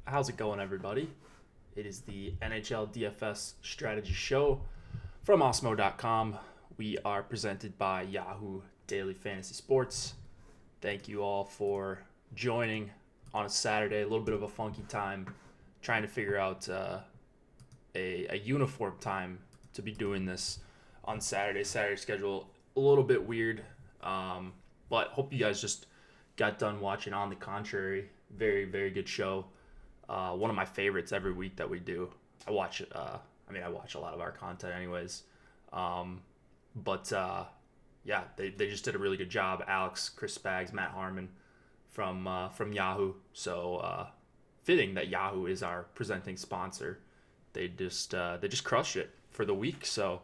How's it going, everybody? It is the Nhl Dfs strategy show from Osmo.com. We are presented by Yahoo Daily Fantasy Sports. Thank you all for joining on a Saturday, a little bit of a funky time, trying to figure out a uniform time to be doing this on Saturday. Saturday schedule a little bit weird, but hope you guys just got done watching On the Contrary. Very, very good show. One of my favorites every week that we do. I watch a lot of our content anyways. Yeah, they just did a really good job. Alex, Chris Spags, Matt Harmon from Yahoo. So fitting that Yahoo is our presenting sponsor. They just crushed it for the week. So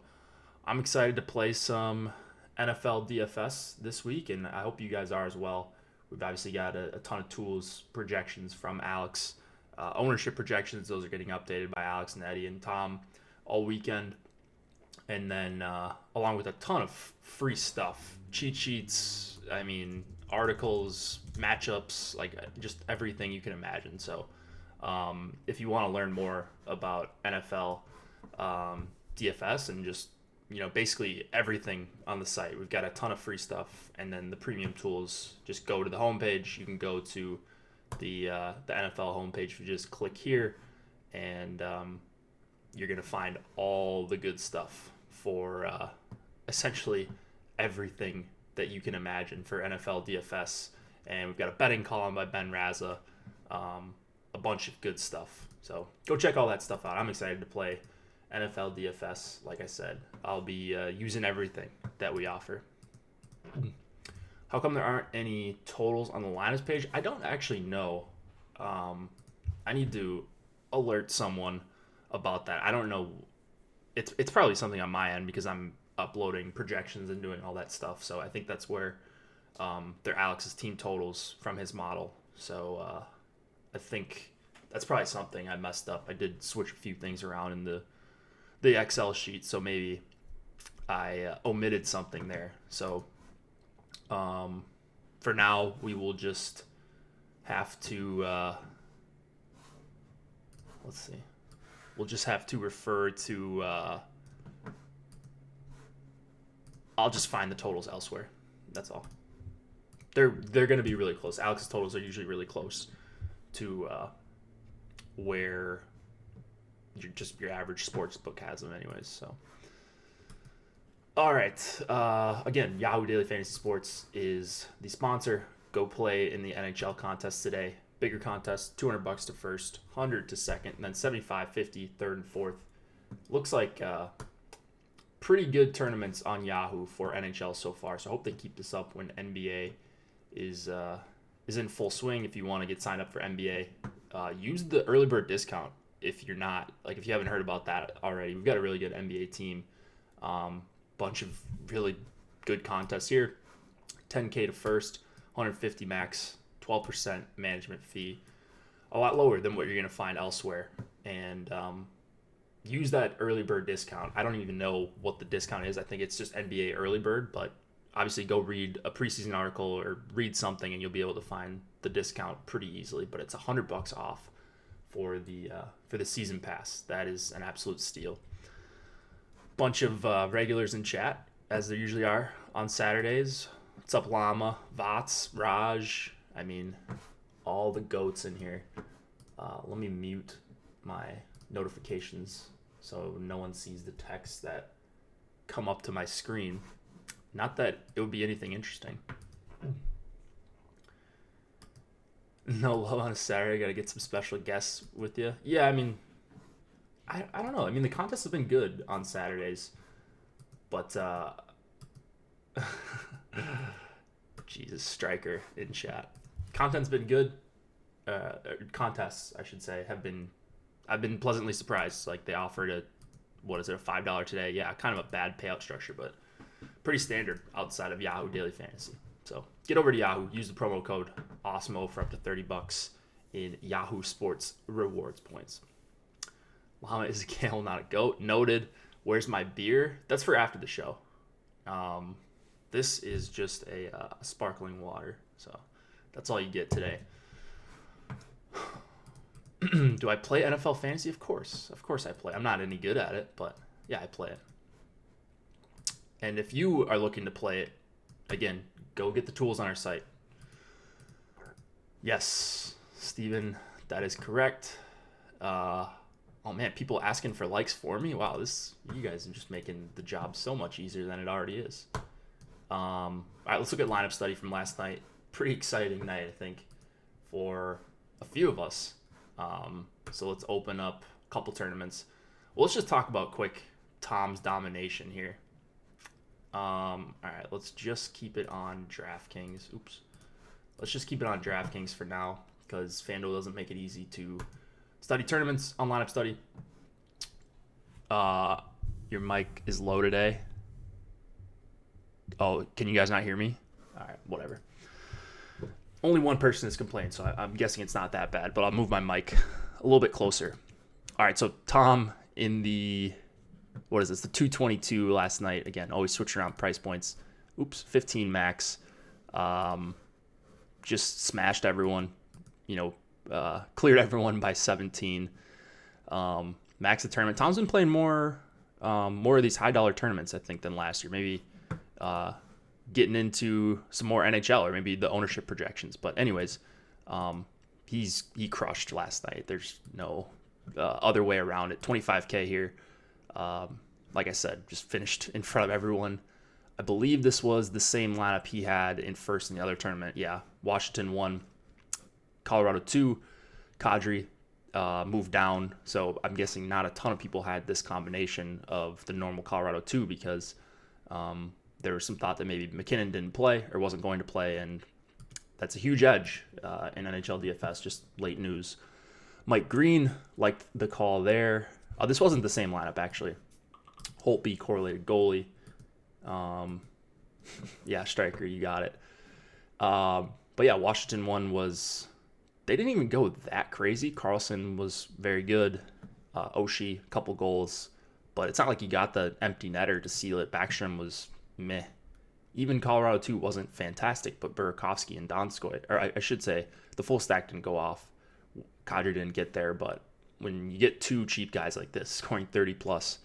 I'm excited to play some NFL DFS this week, and I hope you guys are as well. We've obviously got a ton of tools, projections from Alex, ownership projections. Those are getting updated by Alex and Eddie and Tom all weekend. And then along with a ton of free stuff, cheat sheets, articles, matchups, like just everything you can imagine. So if you want to learn more about NFL DFS and just basically everything on the site, we've got a ton of free stuff. And then the premium tools, just go to the homepage. You can go to the NFL homepage. If you just click here, and you're going to find all the good stuff for essentially everything that you can imagine for NFL DFS. And we've got a betting column by Ben Raza, a bunch of good stuff. So go check all that stuff out. I'm excited to play NFL DFS. Like I said, I'll be using everything that we offer. How come there aren't any totals on the lineups page? I don't actually know. I need to alert someone about that. I don't know. It's probably something on my end because I'm uploading projections and doing all that stuff. So I think that's where they're Alex's team totals from his model. So I think that's probably something I messed up. I did switch a few things around in the Excel sheet, so maybe I omitted something there. So for now, we will just have to let's see. We'll just have to refer to. I'll just find the totals elsewhere. That's all. They're going to be really close. Alex's totals are usually really close to where your average sports book has them, anyways. So, all right. Again, Yahoo Daily Fantasy Sports is the sponsor. Go play in the NHL contest today. Bigger contest, $200 to first, 100 to second, and then 75, 50, third and fourth. Looks like pretty good tournaments on Yahoo for NHL so far. So I hope they keep this up when NBA is in full swing. If you want to get signed up for NBA, use the early bird discount. If you're not, if you haven't heard about that already, we've got a really good NBA team. Bunch of really good contests here. 10K to first, 150 max, 12% management fee. A lot lower than what you're going to find elsewhere. And use that early bird discount. I don't even know what the discount is. I think it's just NBA early bird, but obviously go read a preseason article or read something and you'll be able to find the discount pretty easily. But it's $100 off for the season pass. That is an absolute steal. Bunch of regulars in chat, as there usually are on Saturdays. What's up, Llama, Vats, Raj? All the goats in here. Let me mute my notifications so no one sees the texts that come up to my screen. Not that it would be anything interesting. No love on a Saturday. Got to get some special guests with you. Yeah, I don't know. The contest has been good on Saturdays, but Jesus, Striker in chat. Content's been good. Contests, I should say, I've been pleasantly surprised. Like, they offered a $5 today? Yeah, kind of a bad payout structure, but pretty standard outside of Yahoo Daily Fantasy. So get over to Yahoo, use the promo code OSMO for up to $30 in Yahoo Sports rewards points. Llama is a camel, not a goat. Noted. Where's my beer? That's for after the show. This is just a sparkling water, so that's all you get today. Do I play NFL fantasy? Of course I play. I'm not any good at it, but yeah, I play it. And if you are looking to play it, again, go get the tools on our site. Yes, Steven, that is correct. Oh man, people asking for likes for me. Wow, you guys are just making the job so much easier than it already is. All right, let's look at lineup study from last night. Pretty exciting night, I think, for a few of us. So let's open up a couple tournaments. Well, let's just talk about quick Tom's domination here. All right, let's just keep it on DraftKings. Oops. Let's just keep it on DraftKings for now because FanDuel doesn't make it easy to study tournaments on lineup study. Your mic is low today. Oh, can you guys not hear me? All right, whatever. Only one person has complained, so I'm guessing it's not that bad, but I'll move my mic a little bit closer. All right, so Tom in the, what is this, the 222 last night. Again, always switch around price points. Oops, 15 max. Just smashed everyone, cleared everyone by 17. Max the tournament. Tom's been playing more of these high dollar tournaments, I think, than last year. Maybe getting into some more NHL or maybe the ownership projections. But anyways, he crushed last night. There's no other way around it. 25K here. Like I said, just finished in front of everyone. I believe this was the same lineup he had in first in the other tournament. Yeah, Washington 1, Colorado 2, Kadri moved down. So I'm guessing not a ton of people had this combination of the normal Colorado 2 because there was some thought that maybe McKinnon didn't play or wasn't going to play, and that's a huge edge in NHL DFS, just late news. Mike Green liked the call there. This wasn't the same lineup, actually. Holtby, correlated goalie. Yeah, striker, you got it. But yeah, Washington 1 was, they didn't even go that crazy. Carlson was very good. Oshie, a couple goals. But it's not like he got the empty netter to seal it. Backstrom was meh. Even Colorado 2 wasn't fantastic, but Burakovsky and Donskoy, or I should say, the full stack didn't go off. Kadri didn't get there, but when you get two cheap guys like this, scoring 30 plus,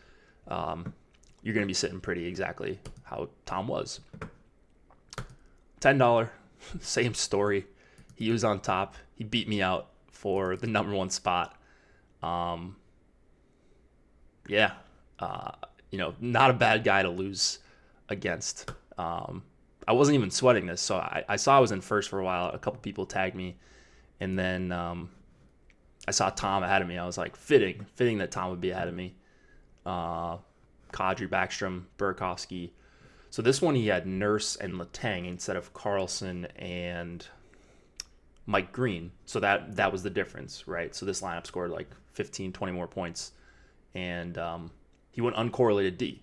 you're going to be sitting pretty exactly how Tom was. $10, same story. He was on top. He beat me out for the number one spot. Not a bad guy to lose against. I wasn't even sweating this, so I saw I was in first for a while. A couple people tagged me, and then I saw Tom ahead of me. I was like, fitting that Tom would be ahead of me. Kadri, Backstrom, Burakovsky. So this one he had Nurse and Letang instead of Carlson and Mike Green. So that was the difference, right? So this lineup scored like 15, 20 more points. And he went uncorrelated D.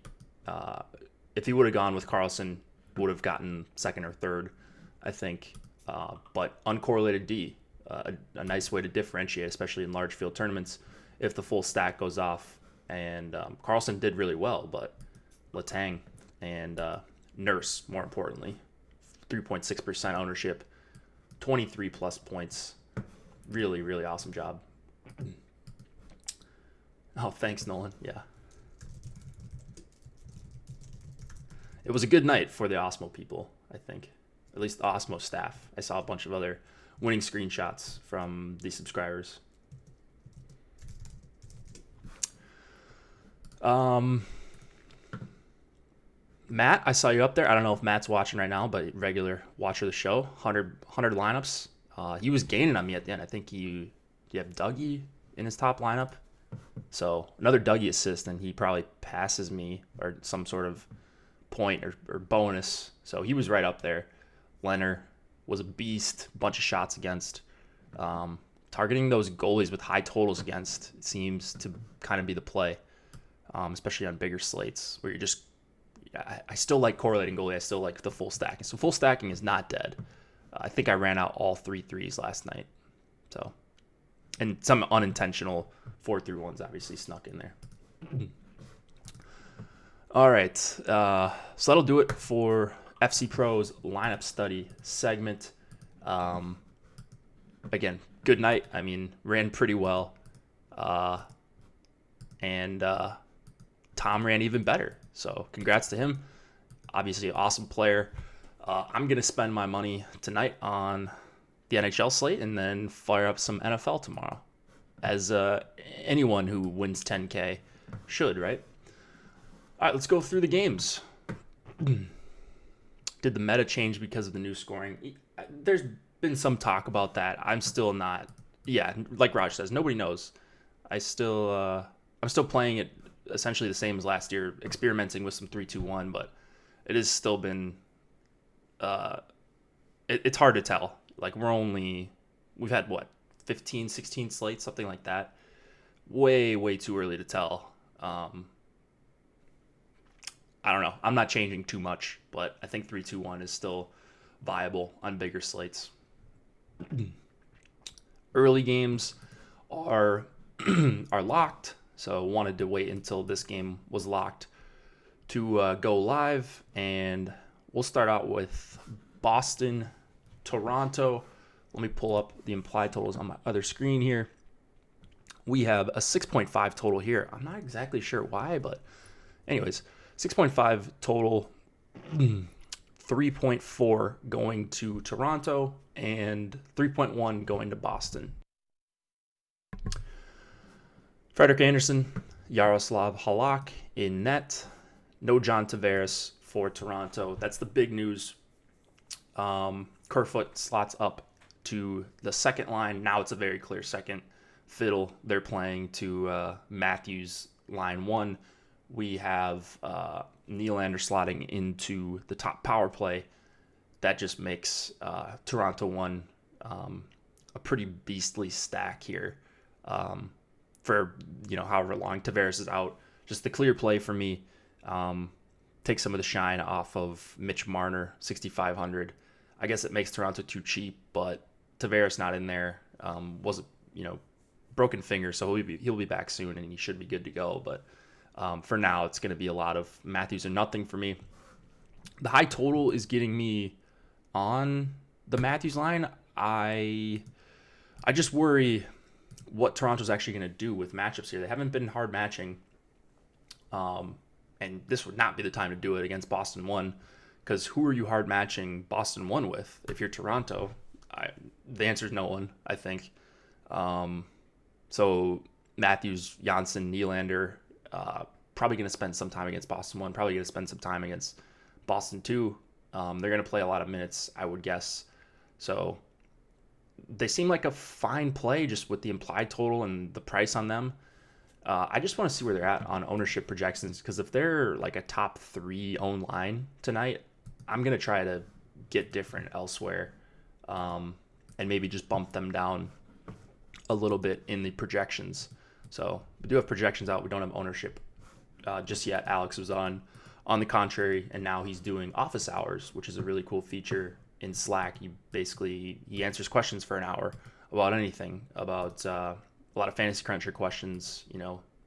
If he would have gone with Carlson, would have gotten second or third, I think. But uncorrelated D, a nice way to differentiate, especially in large field tournaments, if the full stack goes off. And Carlson did really well, but Letang and Nurse, more importantly, 3.6% ownership, 23 plus points. Really, really awesome job. Oh, thanks, Nolan. Yeah. It was a good night for the Osmo people, I think. At least the Osmo staff. I saw a bunch of other winning screenshots from the subscribers. Matt, I saw you up there. I don't know if Matt's watching right now, but regular watcher of the show. 100 lineups. He was gaining on me at the end. I think you have Dougie in his top lineup. So another Dougie assist, and he probably passes me or some sort of point or bonus. So he was right up there. Leonard was a beast. Bunch of shots against. Targeting those goalies with high totals against seems to kind of be the play, especially on bigger slates where you're just. I still like correlating goalie. I still like the full stacking. So full stacking is not dead. I think I ran out all 3 threes last night. So, and some unintentional 4-3-1s obviously snuck in there. All right. So that'll do it for FC Pro's lineup study segment. Again, good night. I mean, ran pretty well. And Tom ran even better. So congrats to him. Obviously, an awesome player. I'm going to spend my money tonight on the NHL slate and then fire up some NFL tomorrow, as anyone who wins 10K should, right? All right, let's go through the games. Did the meta change because of the new scoring? There's been some talk about that. I'm still not. Yeah, like Raj says, nobody knows. I'm still playing it essentially the same as last year, experimenting with some 3-2-1, but it has still been. It's hard to tell. Like we've had what, 15, 16 slates, something like that. Way too early to tell. I don't know. I'm not changing too much, but I think 3-2-1 is still viable on bigger slates. Early games are locked, so wanted to wait until this game was locked to go live, and we'll start out with Boston, Toronto. Let me pull up the implied totals on my other screen here. We have a 6.5 total here. I'm not exactly sure why, but anyways, 6.5 total, 3.4 going to Toronto, and 3.1 going to Boston. Frederik Andersen, Yaroslav Halak in net. No John Tavares for Toronto. That's the big news. Kerfoot slots up to the second line. Now it's a very clear second fiddle. They're playing to Matthews line 1. We have Nylander slotting into the top power play. That just makes Toronto 1 a pretty beastly stack here for however long Tavares is out. Just the clear play for me. Take some of the shine off of Mitch Marner, 6,500. I guess it makes Toronto too cheap, but Tavares not in there was broken finger, so he'll be back soon and he should be good to go. But for now, it's going to be a lot of Matthews or nothing for me. The high total is getting me on the Matthews line. I just worry what Toronto's actually going to do with matchups here. They haven't been hard matching, and this would not be the time to do it against Boston 1, because who are you hard matching Boston 1 with? If you're Toronto, the answer is no one, I think. So Matthews, Janssen, Nylander, probably going to spend some time against Boston 1, probably going to spend some time against Boston 2. They're going to play a lot of minutes, I would guess. So they seem like a fine play just with the implied total and the price on them. I just want to see where they're at on ownership projections, because if they're like a top 3 owned line tonight, I'm going to try to get different elsewhere and maybe just bump them down a little bit in the projections. So we do have projections out. We don't have ownership just yet. Alex was on the contrary, and now he's doing office hours, which is a really cool feature in Slack. He answers questions for an hour about anything, about a lot of fantasy cruncher questions,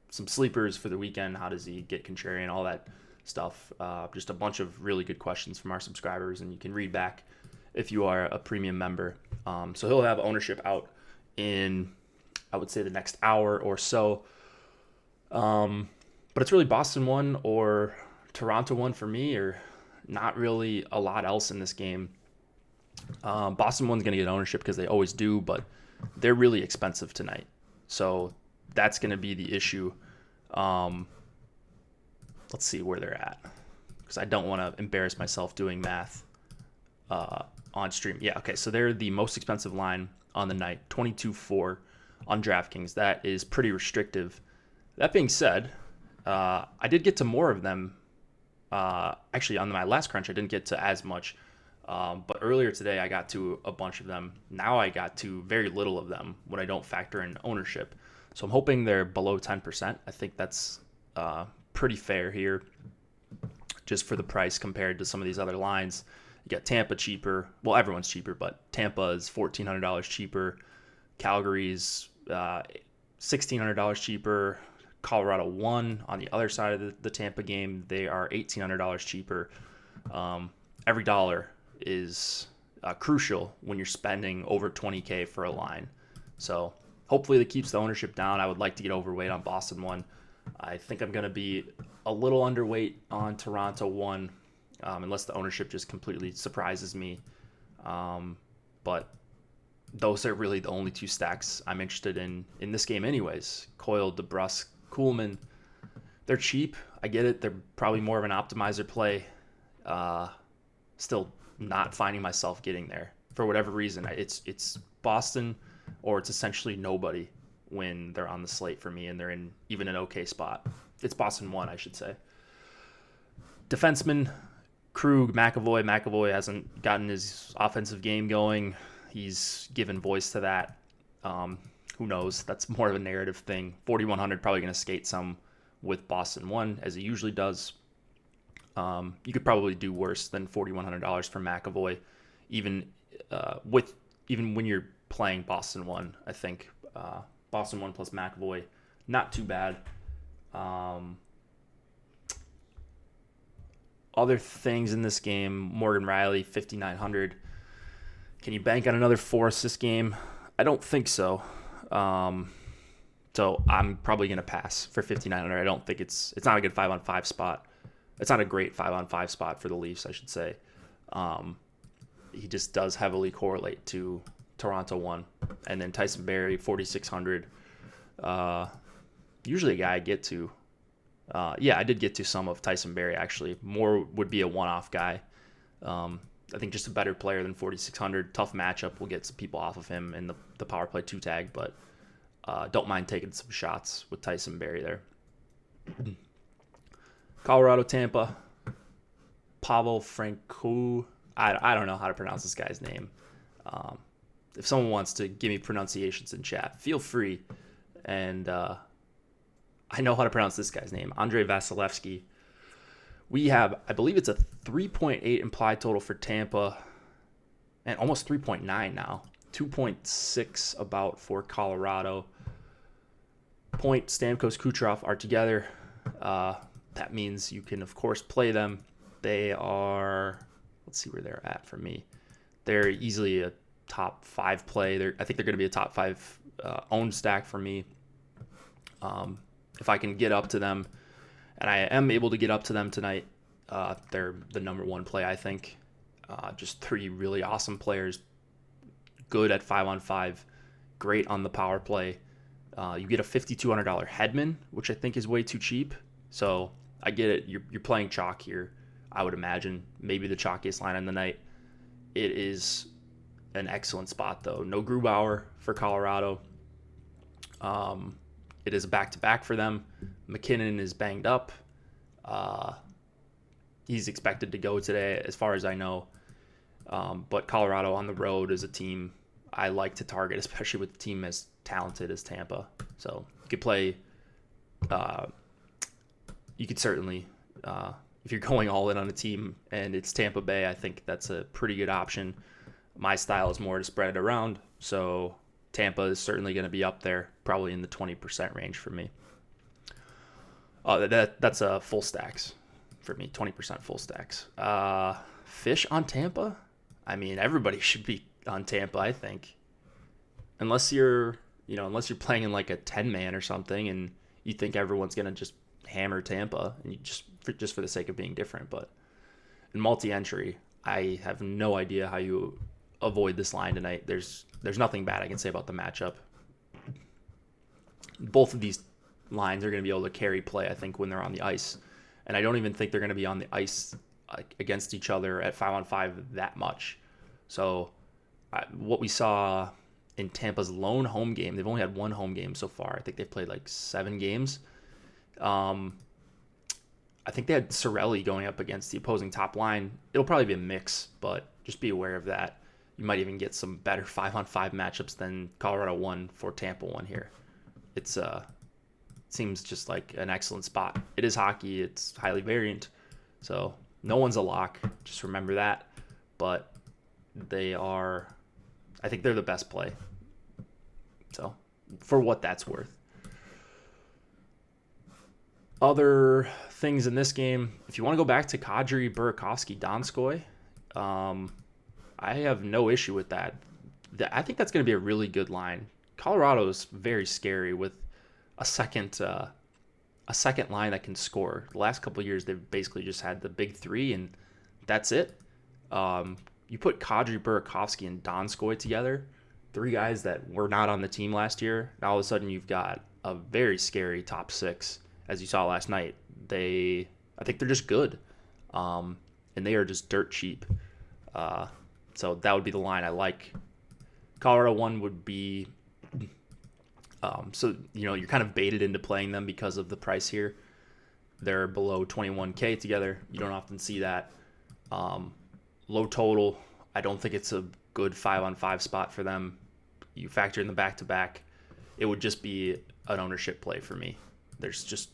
some sleepers for the weekend. How does he get contrarian? All that stuff. Just a bunch of really good questions from our subscribers, and you can read back if you are a premium member. So he'll have ownership out in, I would say, the next hour or so. But it's really Boston 1 or Toronto 1 for me, or not really a lot else in this game. Boston 1's going to get ownership because they always do, but they're really expensive tonight. So that's going to be the issue. Let's see where they're at, because I don't want to embarrass myself doing math on stream. Yeah, okay, so they're the most expensive line on the night, 22.4 on DraftKings. That is pretty restrictive. That being said, I did get to more of them. Actually, on my last crunch, I didn't get to as much. But earlier today, I got to a bunch of them. Now I got to very little of them when I don't factor in ownership. So I'm hoping they're below 10%. I think that's pretty fair here, just for the price compared to some of these other lines. You got Tampa cheaper. Well, everyone's cheaper, but Tampa is $1,400 cheaper. Calgary's $1,600 cheaper. Colorado 1 on the other side of the Tampa game, they are $1,800 cheaper. Every dollar is crucial when you're spending over $20K for a line. So hopefully that keeps the ownership down. I would like to get overweight on Boston 1. I think I'm going to be a little underweight on Toronto 1, unless the ownership just completely surprises me. But those are really the only 2 stacks I'm interested in this game anyways. Coyle, DeBrusk, Kuhlman. They're cheap. I get it. They're probably more of an optimizer play. Still not finding myself getting there for whatever reason. It's Boston, or it's essentially nobody when they're on the slate for me and they're in even an okay spot. It's Boston 1, I should say. Defenseman, Krug, McAvoy. McAvoy hasn't gotten his offensive game going. He's given voice to that. Who knows? That's more of a narrative thing. 4,100 probably going to skate some with Boston 1, as he usually does. You could probably do worse than $4,100 for McAvoy, even when you're playing Boston 1. I think Boston 1 plus McAvoy, not too bad. Other things in this game: Morgan Riley, 5,900. Can you bank on another 4-assist game? I don't think so. So I'm probably going to pass for 5,900. I don't think it's not a good 5-on-5 spot. It's not a great 5-on-5 spot for the Leafs, I should say. He just does heavily correlate to Toronto 1. And then Tyson Barrie, 4,600. Usually a guy I get to. I did get to some of Tyson Barrie, actually. More would be a one-off guy. I think just a better player than 4,600. Tough matchup. We'll get some people off of him in the power play 2 tag, but don't mind taking some shots with Tyson Barrie there. Colorado, Tampa. Pavel Francouz. I don't know how to pronounce this guy's name. If someone wants to give me pronunciations in chat, feel free. And I know how to pronounce this guy's name. Andrei Vasilevsky. We have, I believe it's a 3.8 implied total for Tampa, and almost 3.9 now. 2.6 about for Colorado. Point, Stamkos, Kucherov are together. That means you can, of course, play them. They are, let's see where they're at for me. They're easily a top 5 play. I think they're going to be a top 5 owned stack for me. If I can get up to them, and I am able to get up to them tonight, they're the number 1 play, I think. Just 3 really awesome players. Good at 5-on-5. Great on the power play. You get a $5,200 Hedman, which I think is way too cheap. So I get it. You're playing chalk here, I would imagine. Maybe the chalkiest line on the night. It is an excellent spot, though. No Grubauer for Colorado. It is a back-to-back for them. McKinnon is banged up. He's expected to go today, as far as I know. But Colorado on the road is a team I like to target, especially with a team as talented as Tampa. So you could play. You could certainly, if you're going all in on a team and it's Tampa Bay, I think that's a pretty good option. My style is more to spread it around, so Tampa is certainly going to be up there, probably in the 20% range for me. That's full stacks for me, 20% full stacks. Fish on Tampa? I mean, everybody should be on Tampa, I think. Unless you're playing in like a 10-man or something and you think everyone's going to just hammer Tampa and you just for the sake of being different. But in multi-entry, I have no idea how you avoid this line tonight. There's nothing bad I can say about the matchup. Both of these lines are going to be able to carry play, I think, when they're on the ice. And I don't even think they're going to be on the ice against each other at 5-on-5 that much. So what we saw in Tampa's lone home game, they've only had 1 home game so far. I think they've played like 7 games. I think they had Cirelli going up against the opposing top line. It'll probably be a mix, but just be aware of that. You might even get some better 5-on-5 matchups than Colorado 1 for Tampa 1 here. It's seems just like an excellent spot. It is hockey. It's highly variant. So no one's a lock. Just remember that. But I think they're the best play. So for what that's worth. Other things in this game, if you want to go back to Kadri, Burakovsky, Donskoy, I have no issue with that. I think that's going to be a really good line. Colorado is very scary with a second line that can score. The last couple of years, they've basically just had the big three, and that's it. You put Kadri, Burakovsky, and Donskoy together, three guys that were not on the team last year. Now all of a sudden, you've got a very scary top six, as you saw last night. I think they're just good, and they are just dirt cheap. So that would be the line I like. Colorado 1 would be, so you're kind of baited into playing them because of the price here. They're below 21K together. You don't often see that. Low total. I don't think it's a good 5-on-5 spot for them. You factor in the back-to-back, it would just be an ownership play for me. They're just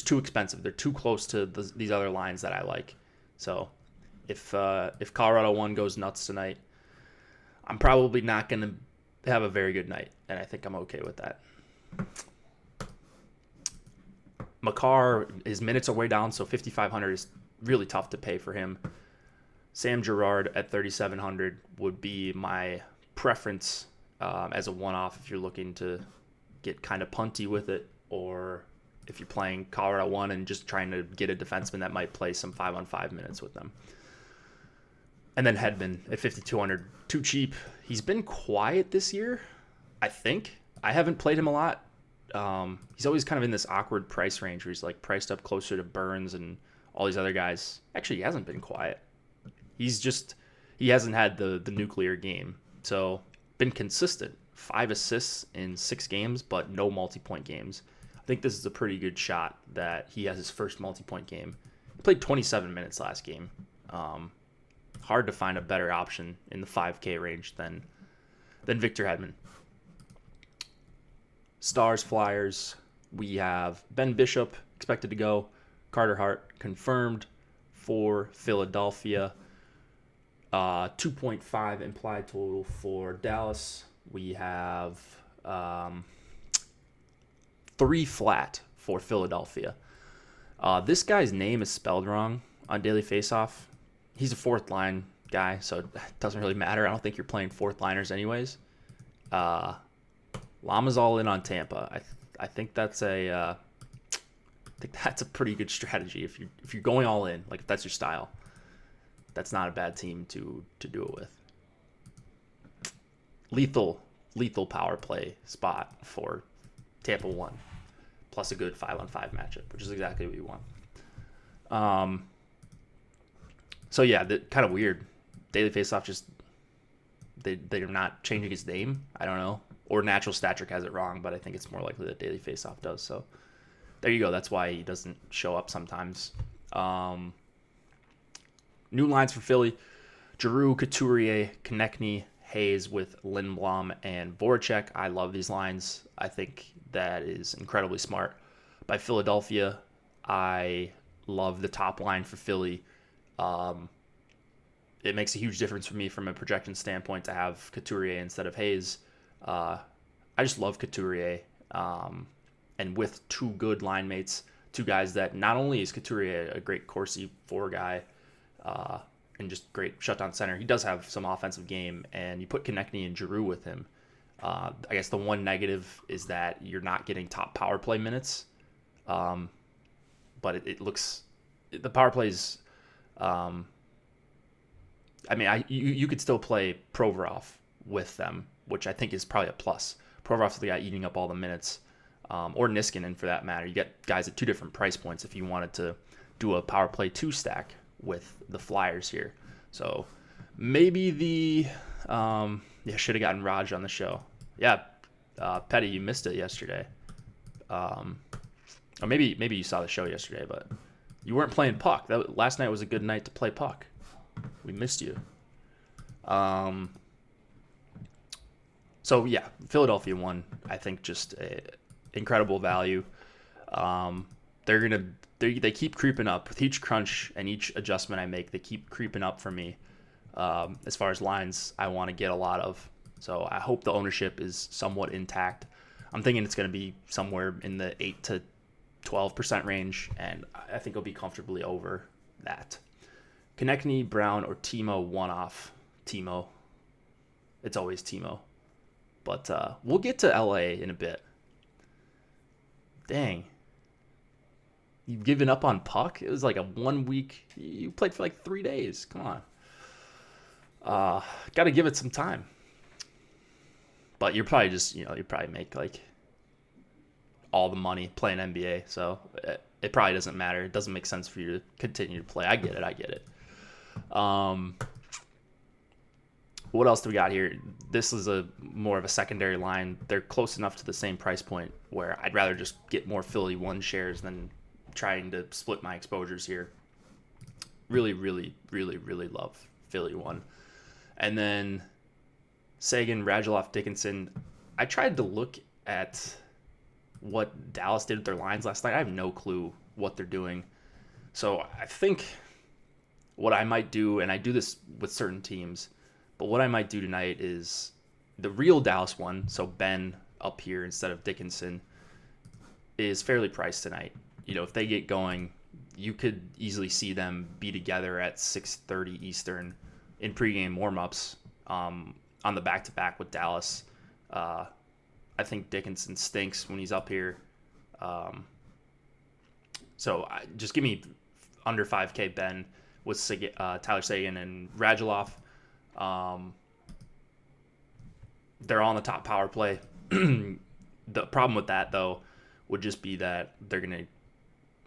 too expensive. They're too close to these other lines that I like. So if Colorado 1 goes nuts tonight, I'm probably not going to have a very good night, and I think I'm okay with that. Makar, his minutes are way down, so 5,500 is really tough to pay for him. Sam Girard at 3,700 would be my preference as a one-off if you're looking to get kind of punty with it, or if you're playing Colorado 1 and just trying to get a defenseman that might play some 5-on-5 minutes with them. And then Hedman at 5,200, too cheap. He's been quiet this year, I think. I haven't played him a lot. He's always kind of in this awkward price range where he's like priced up closer to Burns and all these other guys. Actually, he hasn't been quiet. He hasn't had the nuclear game. So, been consistent. 5 assists in 6 games, but no multi-point games. I think this is a pretty good shot that he has his first multi-point game. He played 27 minutes last game. Hard to find a better option in the 5K range than Victor Hedman. Stars, Flyers, we have Ben Bishop expected to go. Carter Hart confirmed for Philadelphia. 2.5 implied total for Dallas. We have 3 flat for Philadelphia. This guy's name is spelled wrong on Daily Faceoff. He's a fourth line guy, so it doesn't really matter. I don't think you're playing fourth liners anyways. Llama's all in on Tampa. I think that's a pretty good strategy if you're going all in, like if that's your style. That's not a bad team to do it with. Lethal power play spot for Tampa 1, plus a good 5-on-5 matchup, which is exactly what you want. So yeah, kind of weird. Daily Faceoff just they're not changing his name. I don't know, or Natural Stat Trick has it wrong, but I think it's more likely that Daily Faceoff does. So there you go. That's why he doesn't show up sometimes. New lines for Philly: Giroux, Couturier, Konechny, Hayes with Lindblom and Voracek. I love these lines. I think that is incredibly smart by Philadelphia. I love the top line for Philly. It makes a huge difference for me from a projection standpoint to have Couturier instead of Hayes. I just love Couturier. And with 2 good line mates, 2 guys that not only is Couturier a great Corsi 4 guy, and just great shutdown center, he does have some offensive game, and you put Konechny and Giroux with him. I guess the one negative is that you're not getting top power play minutes. But it looks, the power plays, you could still play Provorov with them, which I think is probably a plus. Provorov's the guy eating up all the minutes, or Niskanen for that matter. You get guys at 2 different price points if you wanted to do a power play 2 stack with the Flyers here. So maybe should have gotten Raj on the show. Yeah, Petty, you missed it yesterday. Or maybe you saw the show yesterday, but you weren't playing puck. Last night was a good night to play puck. We missed you. So yeah, Philadelphia 1, I think just incredible value. They keep creeping up with each crunch and each adjustment I make. They keep creeping up for me. As far as lines, I want to get a lot of. So I hope the ownership is somewhat intact. I'm thinking it's going to be somewhere in the 8 to 12% range, and I think it'll be comfortably over that. Konechny, Brown, or Timo one-off. Timo. It's always Timo. But we'll get to LA in a bit. Dang. You've given up on Puck? It was like a 1 week. You played for like 3 days. Come on. Got to give it some time. But you're probably just, you probably make like all the money playing NBA. So it probably doesn't matter. It doesn't make sense for you to continue to play. I get it. What else do we got here? This is more of a secondary line. They're close enough to the same price point where I'd rather just get more Philly 1 shares than trying to split my exposures here. Really, really, really, really love Philly 1. And then Sagan, Radulov, Dickinson. I tried to look at what Dallas did with their lines last night. I have no clue what they're doing. So I think what I might do, and I do this with certain teams, but what I might do tonight is the real Dallas one, so Ben up here instead of Dickinson, is fairly priced tonight. If they get going, you could easily see them be together at 6:30 Eastern in pregame warmups on the back-to-back with Dallas. I think Dickinson stinks when he's up here. So just give me under 5K Ben with Tyler Seguin and Radulov. They're on the top power play. The problem with that, though, would just be that they're going to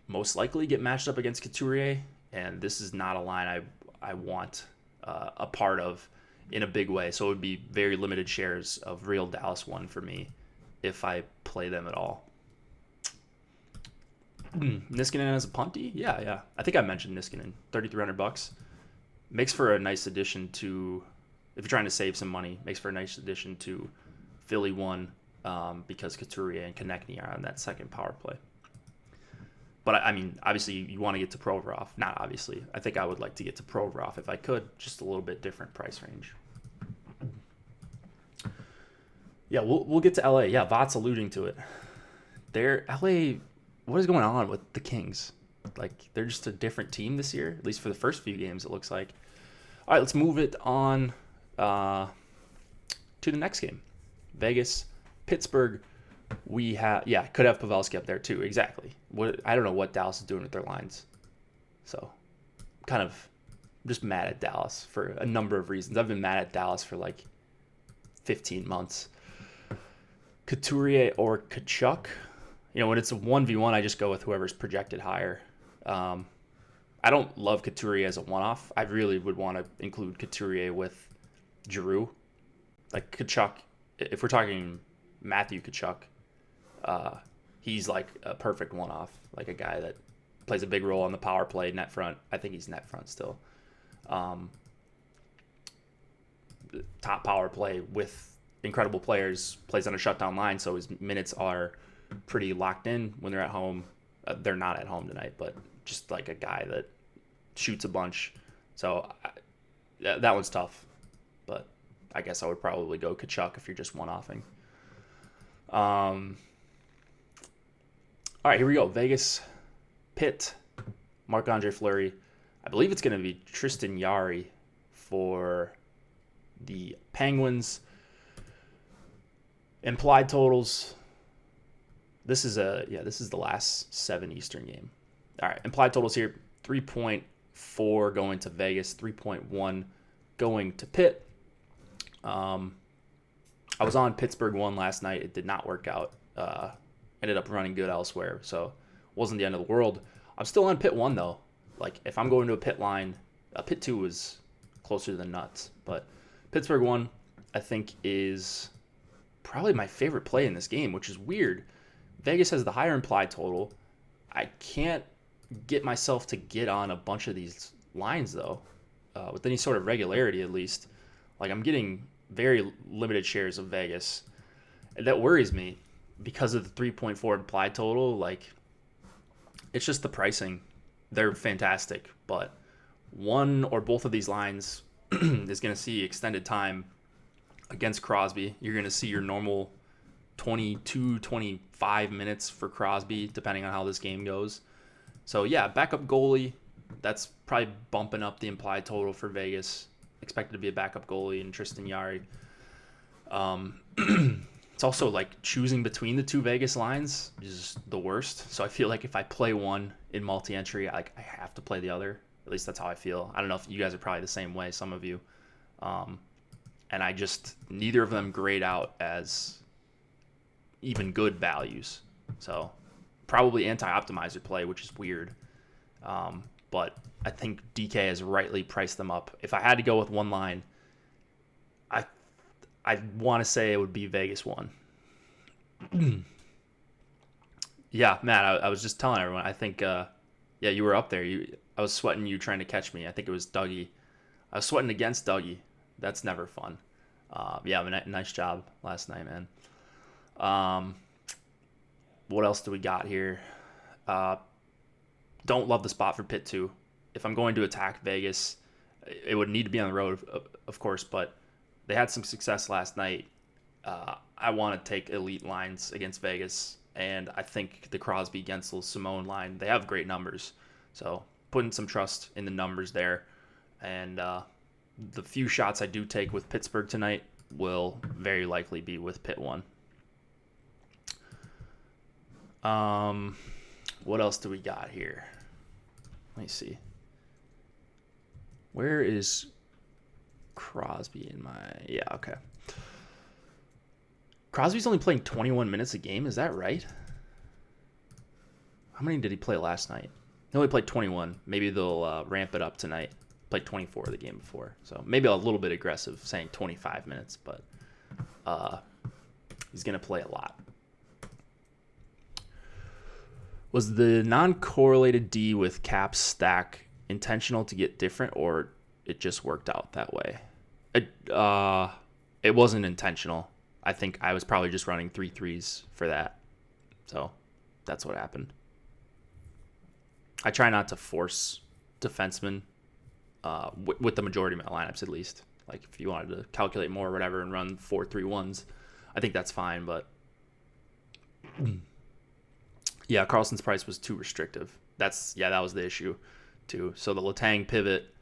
most likely get matched up against Couturier, and this is not a line I want a part of in a big way. So it would be very limited shares of real Dallas 1 for me if I play them at all. Niskanen as a punty? Yeah. I think I mentioned Niskanen. $3,300. Makes for a nice addition to, if you're trying to save some money, makes for a nice addition to Philly 1 because Couturier and Konechny are on that second power play. But, I mean, obviously you want to get to Provorov. Not obviously. I think I would like to get to Provorov if I could. Just a little bit different price range. Yeah, we'll get to LA. Yeah, Vought's alluding to it. LA, what is going on with the Kings? Like, they're just a different team this year, at least for the first few games, it looks like. All right, let's move it on to the next game. Vegas, Pittsburgh. We could have Pavelski up there too. Exactly. I don't know what Dallas is doing with their lines. So, kind of just mad at Dallas for a number of reasons. I've been mad at Dallas for like 15 months. Couturier or Tkachuk. When it's a 1v1, I just go with whoever's projected higher. I don't love Couturier as a one-off. I really would want to include Couturier with Giroux. Like Tkachuk, if we're talking Matthew Tkachuk, he's like a perfect one-off. Like a guy that plays a big role on the power play, net front. I think he's net front still. Top power play with incredible players, plays on a shutdown line, so his minutes are pretty locked in when they're at home. They're not at home tonight, but just like a guy that shoots a bunch. So that one's tough, but I guess I would probably go Tkachuk if you're just one-offing. All right, here we go. Vegas, Pitt, Marc-Andre Fleury. I believe it's going to be Tristan Jarry for the Penguins. Implied totals. This is the last 7 Eastern game. All right, implied totals here: 3.4 going to Vegas, 3.1 going to Pitt. I was on Pittsburgh 1 last night. It did not work out. Ended up running good elsewhere, so wasn't the end of the world. I'm still on Pitt 1 though. Like if I'm going to a Pitt line, Pitt 2 was closer to the nuts, but Pittsburgh 1 I think is probably my favorite play in this game, which is weird. Vegas has the higher implied total. I can't get myself to get on a bunch of these lines, though, with any sort of regularity at least. Like, I'm getting very limited shares of Vegas. And that worries me because of the 3.4 implied total. Like, it's just the pricing. They're fantastic, but one or both of these lines is going to see extended time against Crosby. You're going to see your normal 22, 25 minutes for Crosby, depending on how this game goes. So, yeah, backup goalie. That's probably bumping up the implied total for Vegas. Expected to be a backup goalie in Tristan Jarry. It's also like choosing between the two Vegas lines is the worst. So I feel like if I play one in multi-entry, I have to play the other. At least that's how I feel. I don't know if you guys are probably the same way, some of you. And I just, neither of them grade out as even good values. So probably anti-optimizer play, which is weird. But I think DK has rightly priced them up. If I had to go with one line, I want to say it would be Vegas 1. Yeah, Matt, I was just telling everyone. I think, you were up there. I was sweating you trying to catch me. I think it was Dougie. I was sweating against Dougie. That's never fun. Nice job last night, man. What else do we got here? Don't love the spot for Pitt 2. If I'm going to attack Vegas, it would need to be on the road, of course, but they had some success last night. I want to take elite lines against Vegas, and I think the Crosby, Gensel, Simone line, they have great numbers. So putting some trust in the numbers there. And the few shots I do take with Pittsburgh tonight will very likely be with Pitt 1. What else do we got here? Let me see. Where is Crosby in my... Yeah, okay. Crosby's only playing 21 minutes a game. Is that right? How many did he play last night? He only played 21. Maybe they'll ramp it up tonight. Played 24 the game before. So maybe a little bit aggressive saying 25 minutes, but he's going to play a lot. Was the non-correlated D with Cap's stack intentional to get different, or it just worked out that way? It wasn't intentional. I think I was probably just running 3 threes for that. So that's what happened. I try not to force defensemen with the majority of my lineups, at least. Like if you wanted to calculate more or whatever and run 4-3-1s, I think that's fine. But yeah, Carlson's price was too restrictive. That was the issue too. So the Letang pivot,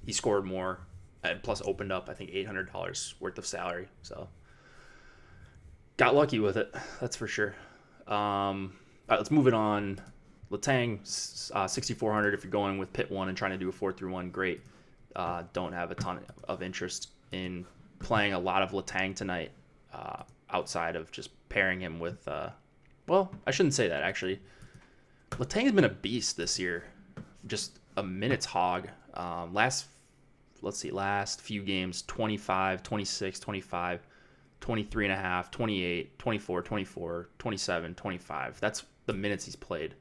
he scored more and plus opened up, I think, $800 worth of salary. So got lucky with it, that's for sure. All right, let's move it on. Letang, 6,400 if you're going with Pitt 1 and trying to do a 4-3-1, great. Don't have a ton of interest in playing a lot of Letang tonight outside of just pairing him with... well, I shouldn't say that, actually. Letang has been a beast this year. Just a minutes hog. Last few games, 25, 26, 25, 23 and a half, 28, 24, 24, 27, 25. That's the minutes he's played.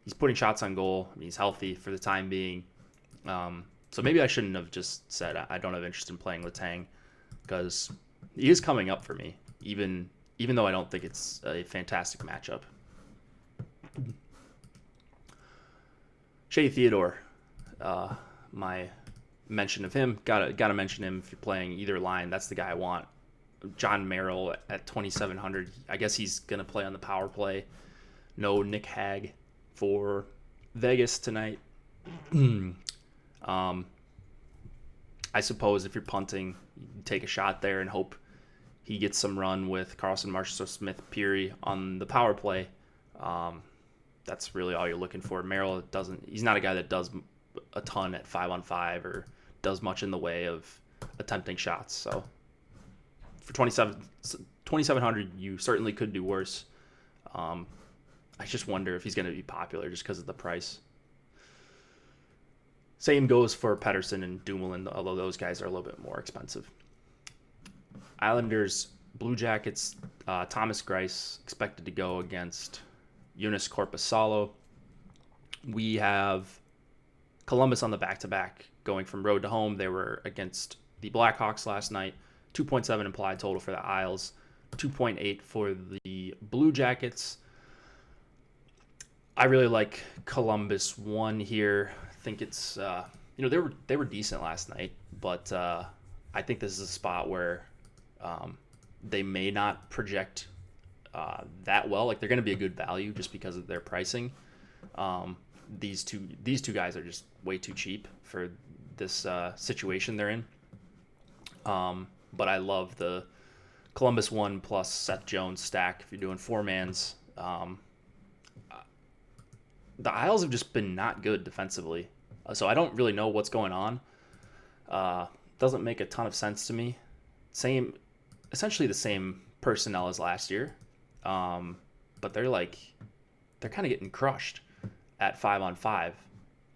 He's putting shots on goal. I mean, he's healthy for the time being. So maybe I shouldn't have just said I don't have interest in playing Letang, because he is coming up for me, even though I don't think it's a fantastic matchup. Shea Theodore, my mention of him, gotta mention him if you're playing either line. That's the guy I want. John Merrill at 2,700. I guess he's gonna play on the power play. No Nick Hag for Vegas tonight. I suppose if you're punting, you take a shot there and hope he gets some run with Carlson, Marchessault, Smith, Peary on the power play. That's really all you're looking for. Merrill he's not a guy that does a ton at 5-on-5 or does much in the way of attempting shots. So for 2,700, you certainly could do worse. I just wonder if he's going to be popular just because of the price. Same goes for Pettersson and Dumoulin, although those guys are a little bit more expensive. Islanders, Blue Jackets, Thomas Greiss expected to go against Joonas Korpisalo. We have Columbus on the back-to-back going from road to home. They were against the Blackhawks last night. 2.7 implied total for the Isles. 2.8 for the Blue Jackets. I really like Columbus 1 here. I think it's they were decent last night, but I think this is a spot where they may not project that well. Like, they're going to be a good value just because of their pricing. These two guys are just way too cheap for this situation they're in. but I love the Columbus 1 plus Seth Jones stack if you're doing 4-mans. The Isles have just been not good defensively, so I don't really know what's going on. Doesn't make a ton of sense to me. Essentially the same personnel as last year, but they're kind of getting crushed at 5-on-5,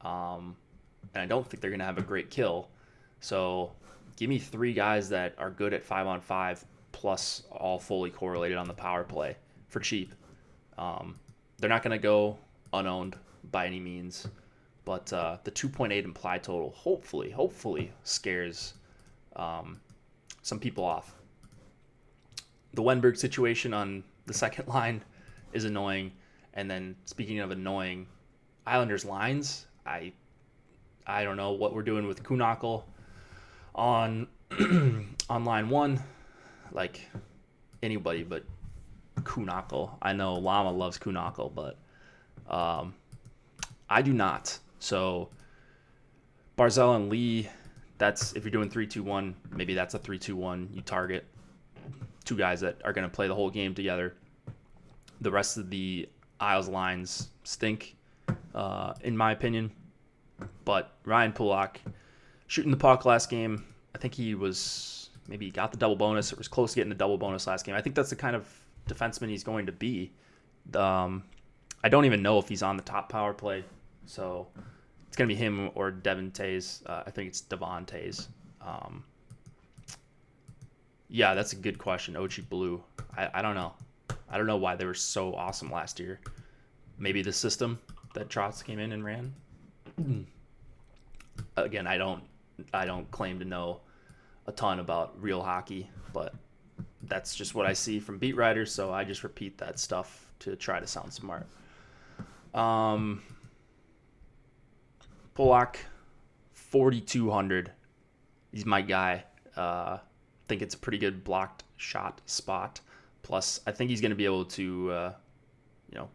and I don't think they're gonna have a great kill. So give me 3 guys that are good at 5-on-5 plus all fully correlated on the power play for cheap. They're not gonna go unowned by any means, but the 2.8 implied total hopefully scares some people off. The Wenberg situation on the second line is annoying, and then speaking of annoying, Islanders lines, I don't know what we're doing with Kuhnhackl on on line 1, like anybody but Kuhnhackl. I know Llama loves Kuhnhackl, but I do not. So Barzal and Lee, that's if you're doing 3-2-1, maybe that's a 3-2-1. You target 2 guys that are going to play the whole game together. The rest of the Isles lines stink, in my opinion. But Ryan Pulock shooting the puck last game, I think he got the double bonus. It was close to getting the double bonus last game. I think that's the kind of defenseman he's going to be. I don't even know if he's on the top power play, so it's going to be him or Devon Tays. I think it's Devon Tays. Yeah, that's a good question. Ochi Blue. I don't know. I don't know why they were so awesome last year. Maybe the system that Trotz came in and ran. Again, I don't claim to know a ton about real hockey, but that's just what I see from beat writers, so I just repeat that stuff to try to sound smart. Pulock, 4,200. He's my guy. Think it's a pretty good blocked shot spot. Plus, I think he's going to be able to,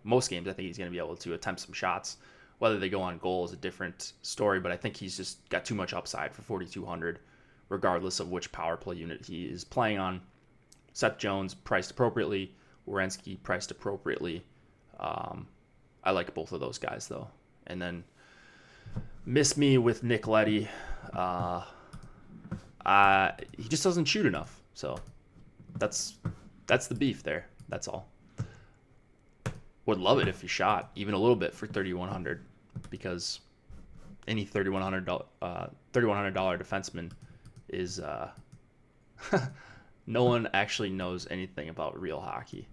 most games, I think he's going to be able to attempt some shots. Whether they go on goal is a different story, but I think he's just got too much upside for 4,200, regardless of which power play unit he is playing on. Seth Jones priced appropriately. Werenski priced appropriately. I like both of those guys, though. And then miss me with Nick Leddy. He just doesn't shoot enough. So that's the beef there. That's all. Would love it if he shot even a little bit for 3,100, because any $3,100 defenseman is no one actually knows anything about real hockey.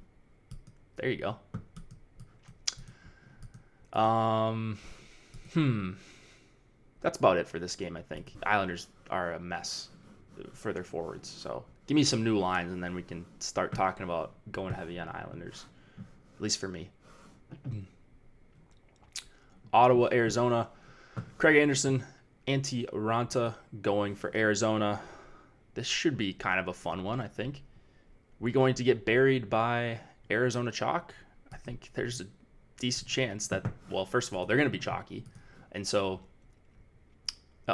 There you go. That's about it for this game, I think. Islanders are a mess for their forwards. So give me some new lines, and then we can start talking about going heavy on Islanders, at least for me. Ottawa, Arizona. Craig Anderson, Antti Ranta going for Arizona. This should be kind of a fun one, I think. We going to get buried by Arizona chalk? I think there's a decent chance that, well, first of all, they're going to be chalky. And so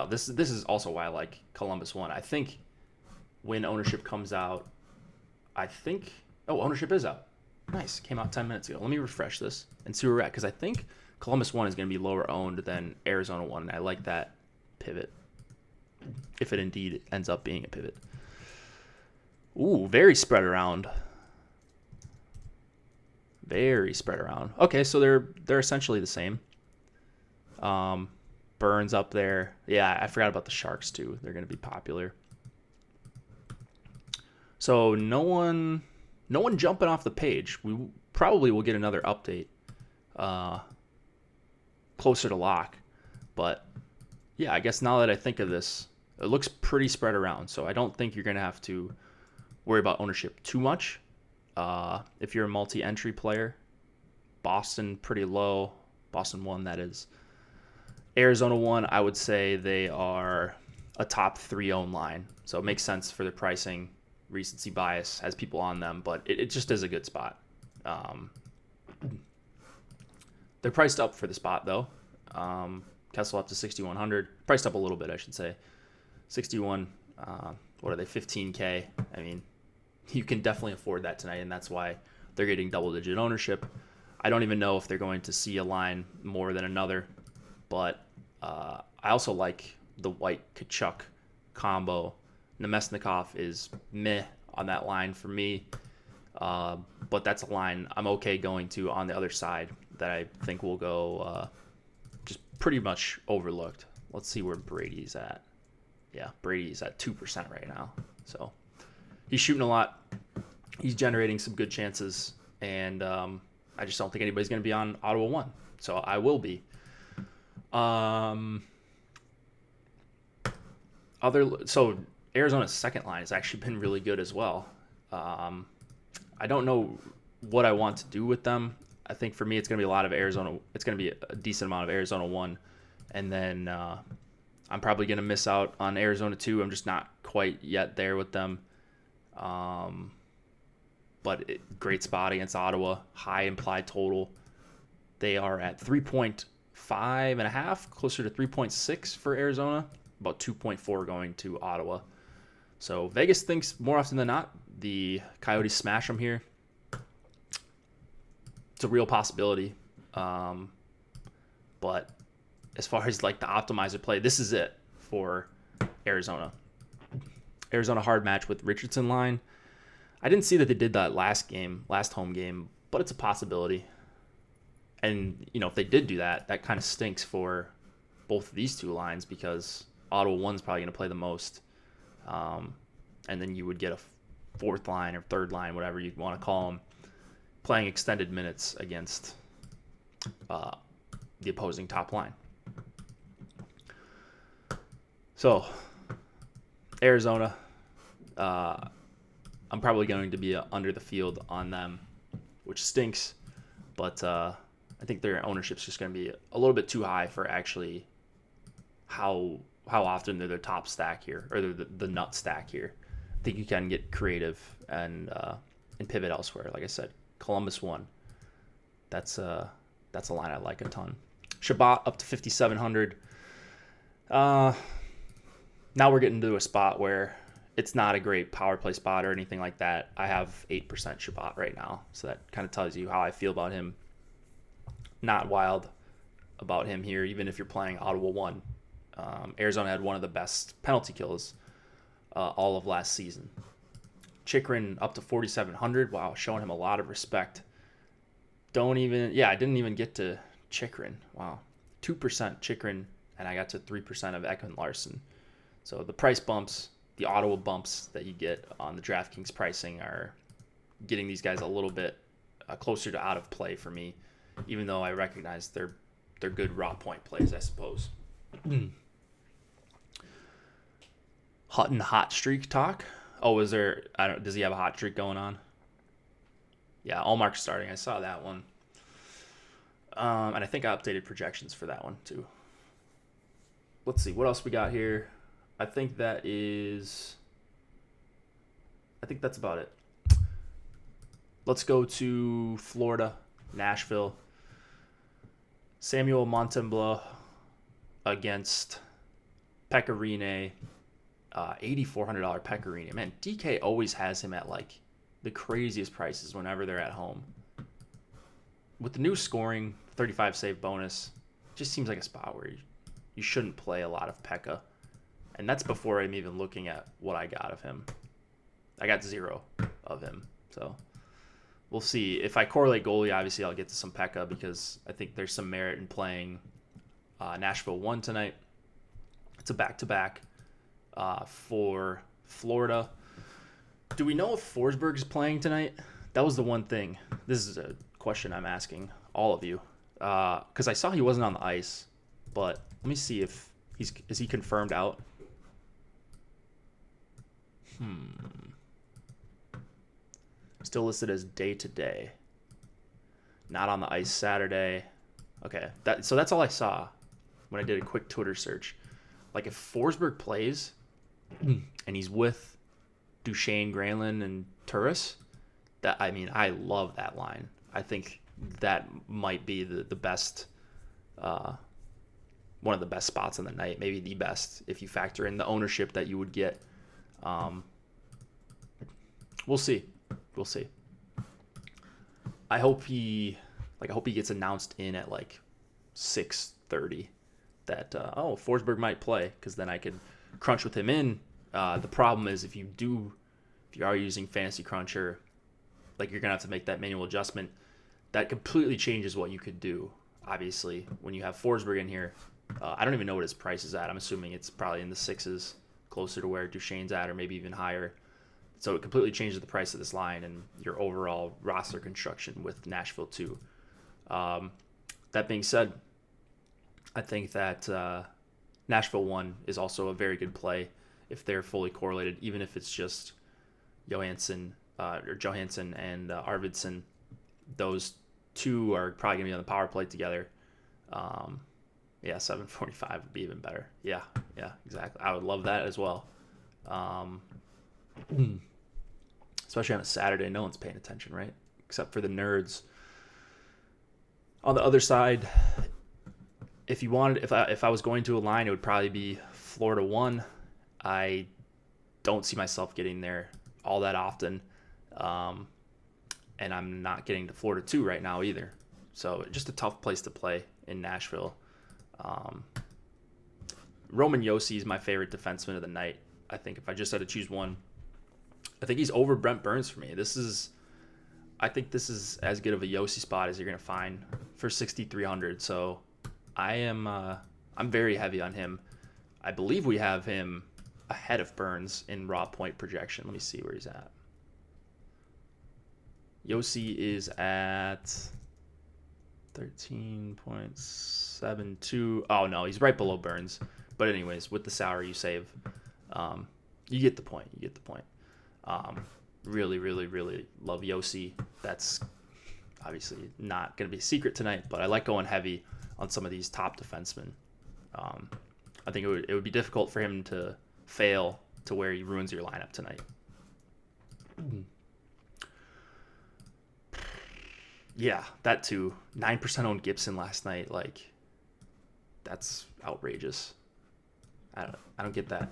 this is also why I like Columbus 1. I think when ownership comes out, ownership is out. Nice. Came out 10 minutes ago. Let me refresh this and see where we're at, because I think Columbus 1 is going to be lower owned than Arizona 1, and I like that pivot, if it indeed ends up being a pivot. Ooh, very spread around. Very spread around. Okay, so they're essentially the same. Burns up there. Yeah, I forgot about the Sharks too. They're going to be popular. So no one jumping off the page. We probably will get another update closer to lock. But yeah, I guess now that I think of this, it looks pretty spread around. So I don't think you're going to have to worry about ownership too much. If you're a multi-entry player, Boston pretty low. Boston 1, that is. Arizona 1, I would say they are a top 3 own line. So it makes sense for the pricing. Recency bias has people on them, but it just is a good spot. They're priced up for the spot, though. Kessel up to 6,100. Priced up a little bit, I should say. 61. what are they, 15K? I mean, you can definitely afford that tonight, and that's why they're getting double-digit ownership. I don't even know if they're going to see a line more than another, but I also like the White Kachuk combo. Nemesnikov is meh on that line for me, but that's a line I'm okay going to on the other side that I think will go just pretty much overlooked. Let's see where Brady's at. Yeah, Brady's at 2% right now. So he's shooting a lot. He's generating some good chances, and I just don't think anybody's going to be on Ottawa 1. So I will be. So Arizona's second line has actually been really good as well. I don't know what I want to do with them. I think for me it's going to be a lot of Arizona. It's going to be a decent amount of Arizona 1, and then I'm probably going to miss out on Arizona 2. I'm just not quite yet there with them. But great spot against Ottawa. High implied total. They are at 3.5.5, closer to 3.6 for Arizona. About 2.4 going to Ottawa. So Vegas thinks more often than not the Coyotes smash them here. It's a real possibility. But as far as like the optimizer play, this is it for Arizona. Arizona hard match with Richardson line. I didn't see that they did that last home game, but it's a possibility. And, if they did do that, that kind of stinks for both of these two lines because Ottawa 1's probably going to play the most. And then you would get a fourth line or third line, whatever you want to call them, playing extended minutes against the opposing top line. So, Arizona, I'm probably going to be under the field on them, which stinks, but I think their ownership's just going to be a little bit too high for actually how often they're the top stack here, or they're the nut stack here. I think you can get creative and pivot elsewhere. Like I said, Columbus 1. That's a line I like a ton. Shabbat up to 5,700. Now we're getting to a spot where it's not a great power play spot or anything like that. I have 8% Shabbat right now, so that kind of tells you how I feel about him. Not wild about him here, even if you're playing Ottawa 1. Arizona had one of the best penalty kills all of last season. Chychrun up to 4,700. Wow, showing him a lot of respect. I didn't even get to Chychrun. Wow, 2% Chychrun, and I got to 3% of Ekman Larson. So the price bumps, the Ottawa bumps that you get on the DraftKings pricing are getting these guys a little bit closer to out of play for me, even though I recognize they're good raw point plays, I suppose. Hutton hot streak talk. Oh, does he have a hot streak going on? Yeah, Allmark's starting. I saw that one. And I think I updated projections for that one too. Let's see what else we got here. I think that's about it. Let's go to Florida, Nashville. Samuel Montembeault against Pecorine. $8,400 Pecorine. Man, DK always has him at like the craziest prices whenever they're at home. With the new scoring, 35 save bonus, just seems like a spot where you shouldn't play a lot of Pekka. And that's before I'm even looking at what I got of him. I got 0 of him. So we'll see. If I correlate goalie, obviously I'll get to some Pekka because I think there's some merit in playing Nashville 1 tonight. It's a back-to-back for Florida. Do we know if Forsberg's playing tonight? That was the one thing. This is a question I'm asking all of you. Because I saw he wasn't on the ice. But let me see if is he confirmed out? Still listed as day-to-day. Not on the ice Saturday. Okay, so that's all I saw when I did a quick Twitter search. Like, if Forsberg plays and he's with Duchesne, Granlund, and Turris, I love that line. I think that might be the best, one of the best spots on the night, maybe the best, if you factor in the ownership that you would get We'll see. We'll see. I hope he gets announced in at like 6:30 that Forsberg might play, because then I could crunch with him in. The problem is if you are using Fantasy Cruncher, like, you're gonna have to make that manual adjustment. That completely changes what you could do. Obviously, when you have Forsberg in here, I don't even know what his price is at. I'm assuming it's probably in the sixes, closer to where Duchesne's at, or maybe even higher. So it completely changes the price of this line and your overall roster construction with Nashville too. That being said, I think that Nashville 1 is also a very good play if they're fully correlated, even if it's just Johansson and Arvidsson. Those two are probably going to be on the power play together. 7:45 would be even better. Yeah, exactly. I would love that as well. Especially on a Saturday, no one's paying attention, right? Except for the nerds. On the other side, if I was going to a line, it would probably be Florida 1. I don't see myself getting there all that often. And I'm not getting to Florida 2 right now either. So just a tough place to play in Nashville. Roman Josi is my favorite defenseman of the night. I think if I just had to choose one, I think he's over Brent Burns for me. I think this is as good of a Josi spot as you're going to find for 6,300. So I'm very heavy on him. I believe we have him ahead of Burns in raw point projection. Let me see where he's at. Josi is at 13.72. Oh, no, he's right below Burns. But anyways, with the salary you save, you get the point. Really, really, really love Josi. That's obviously not going to be a secret tonight, but I like going heavy on some of these top defensemen. I think it would be difficult for him to fail to where he ruins your lineup tonight. Yeah, that too. 9% owned Gibson last night. Like, that's outrageous. I don't get that.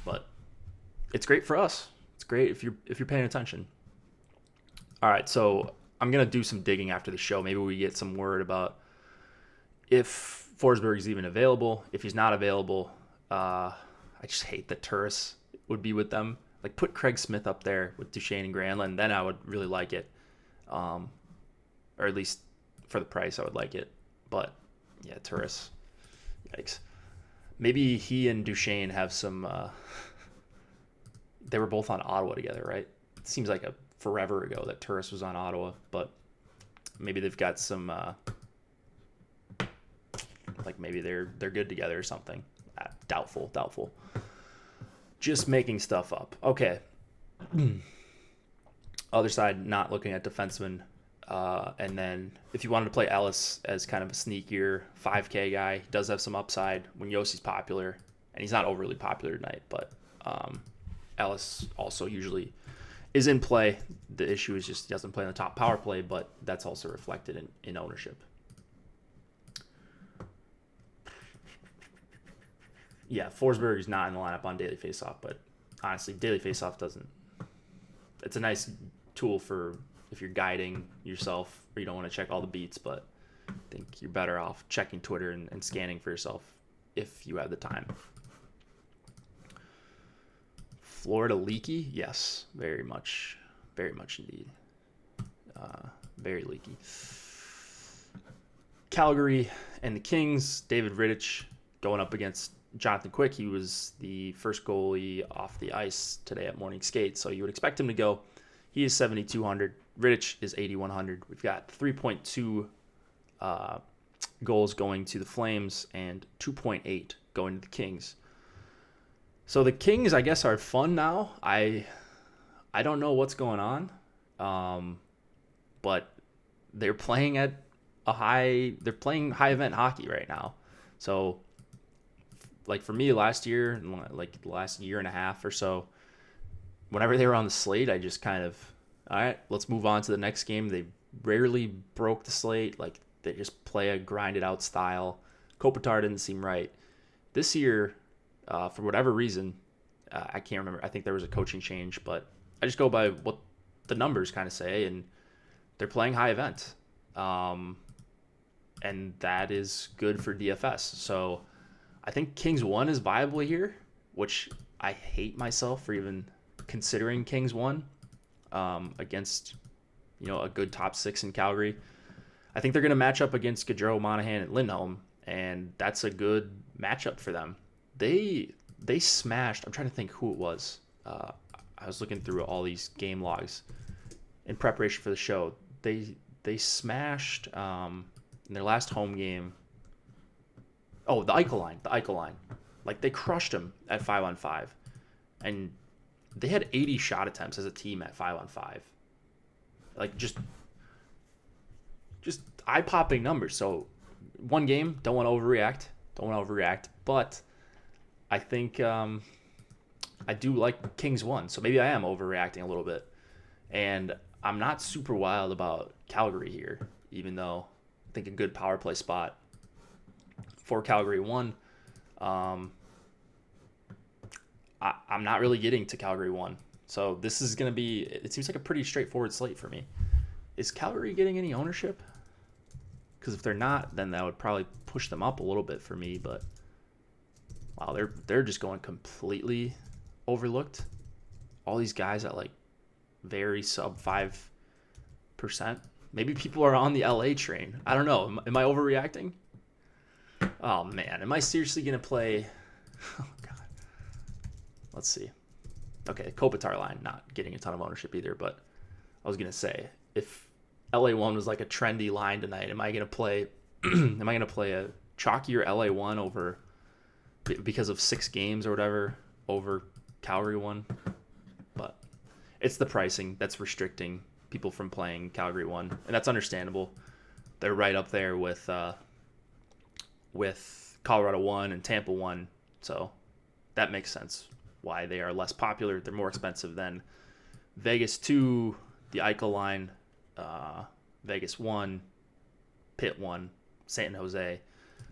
But it's great for us. It's great if you're paying attention. All right, so I'm gonna do some digging after the show. Maybe we get some word about if Forsberg is even available. If he's not available, I just hate that Turris would be with them. Like, put Craig Smith up there with Duchesne and Granlund, then I would really like it. Or at least for the price, I would like it. But yeah, Turris, yikes. Maybe he and Duchesne have some. They were both on Ottawa together, right? It seems like a forever ago that Turris was on Ottawa, but maybe they've got some. Like, maybe they're good together or something. Doubtful. Just making stuff up. Okay. Other side, not looking at defensemen. And then if you wanted to play Ellis as kind of a sneakier 5K guy, he does have some upside when Yossi's popular. And he's not overly popular tonight, but Ellis also usually is in play. The issue is just he doesn't play in the top power play, but that's also reflected in ownership. Yeah, Forsberg is not in the lineup on Daily Faceoff, but honestly, Daily Faceoff doesn't. It's a nice tool for if you're guiding yourself or you don't want to check all the beats, but I think you're better off checking Twitter and scanning for yourself if you have the time. Florida leaky? Yes, very much indeed. Very leaky. Calgary and the Kings, David Rittich going up against Jonathan Quick. He was the first goalie off the ice today at morning skate, so you would expect him to go. He is 7,200. Rittich is 8,100. We've got 3.2 goals going to the Flames and 2.8 going to the Kings. So the Kings, I guess, are fun now. I don't know what's going on, but they're playing at they're playing high event hockey right now. So, like, for me last year, like the last year and a half or so, whenever they were on the slate, I just kind of, all right, let's move on to the next game. They rarely broke the slate. Like, they just play a grinded out style. Kopitar didn't seem right. This year, for whatever reason, I can't remember. I think there was a coaching change, but I just go by what the numbers kind of say, and they're playing high event. And that is good for DFS. So I think Kings 1 is viable here, which I hate myself for even considering Kings 1 against, a good top 6 in Calgary. I think they're going to match up against Gaudreau, Monahan, and Lindholm, and that's a good matchup for them. They smashed. I'm trying to think who it was. I was looking through all these game logs in preparation for the show. They smashed in their last home game. Oh, the Eichel line. Like, they crushed them at 5-on-5, and they had 80 shot attempts as a team at 5-on-5. Like, just eye-popping numbers. So one game, don't want to overreact, but I think I do like Kings 1, so maybe I am overreacting a little bit. And I'm not super wild about Calgary here, even though I think a good power play spot for Calgary 1. I'm not really getting to Calgary 1. So this is going to be, it seems like a pretty straightforward slate for me. Is Calgary getting any ownership? Because if they're not, then that would probably push them up a little bit for me. But wow, they're just going completely overlooked. All these guys at like very sub 5%. Maybe people are on the LA train. I don't know. Am I overreacting? Oh man, am I seriously gonna play? Oh god. Let's see. Okay, Kopitar line not getting a ton of ownership either, but I was gonna say, if LA1 was like a trendy line tonight, am I gonna play a chalkier LA1 over, because of 6 games or whatever, over Calgary 1? But it's the pricing that's restricting people from playing Calgary 1, and that's understandable. They're right up there with Colorado 1 and Tampa 1, so that makes sense why they are less popular. They're more expensive than Vegas 2, the Eichel line, Vegas 1, Pitt 1, San Jose.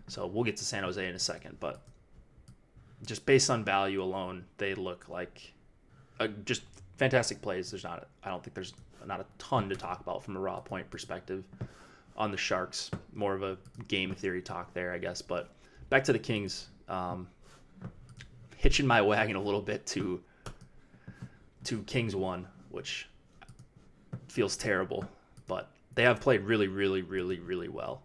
So we'll get to San Jose in a second, but just based on value alone, they look like just fantastic plays. I don't think there's not a ton to talk about from a raw point perspective on the Sharks. More of a game theory talk there, I guess. But back to the Kings, hitching my wagon a little bit to Kings 1, which feels terrible, but they have played really, really, really, really well,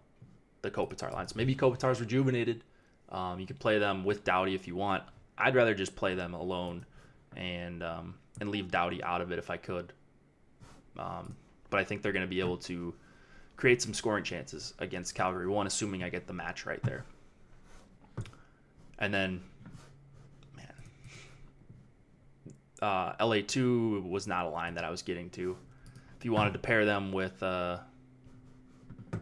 the Kopitar line. So maybe Kopitar's rejuvenated. You could play them with Doughty if you want. I'd rather just play them alone and leave Doughty out of it if I could. But I think they're going to be able to create some scoring chances against Calgary 1, assuming I get the match right there. And then, LA2 was not a line that I was getting to. If you wanted to pair them with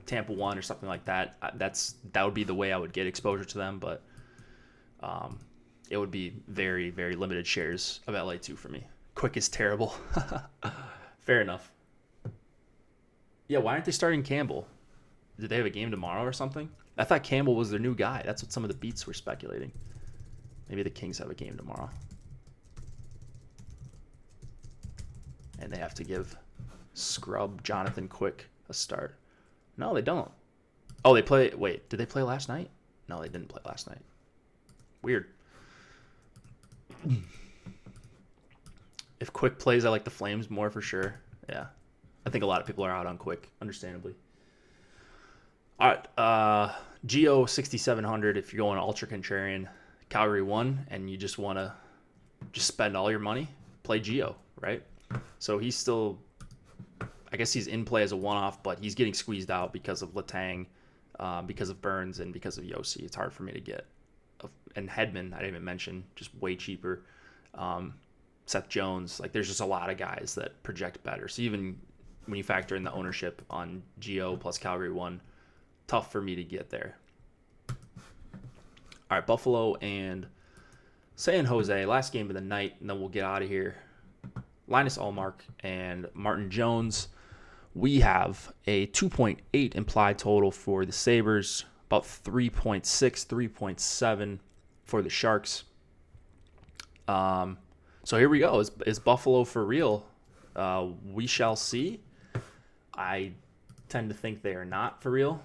Tampa 1 or something like that, that would be the way I would get exposure to them, but it would be very, very limited shares of LA2 for me. Quick is terrible. Fair enough. Yeah, why aren't they starting Campbell? Did they have a game tomorrow or something? I thought Campbell was their new guy. That's what some of the beats were speculating. Maybe the Kings have a game tomorrow. And they have to give scrub Jonathan Quick a start. No, they don't. Oh, they play. Wait, did they play last night? No, they didn't play last night. Weird. If Quick plays, I like the Flames more for sure. Yeah. I think a lot of people are out on Quick, understandably. All right. Geo 6,700 if you're going ultra contrarian. Calgary 1, and you just want to just spend all your money, play Geo, right? So he's still, I guess he's in play as a one-off, but he's getting squeezed out because of Letang, because of Burns, and because of Yossi. It's hard for me to get. And Hedman, I didn't even mention, just way cheaper. Seth Jones, like there's just a lot of guys that project better. So even when you factor in the ownership on Geo plus Calgary 1, tough for me to get there. All right, Buffalo and San Jose, last game of the night, and then we'll get out of here. Linus Ullmark and Martin Jones. We have a 2.8 implied total for the Sabres, about 3.6, 3.7 for the Sharks. So here we go. Is Buffalo for real? We shall see. I tend to think they are not for real.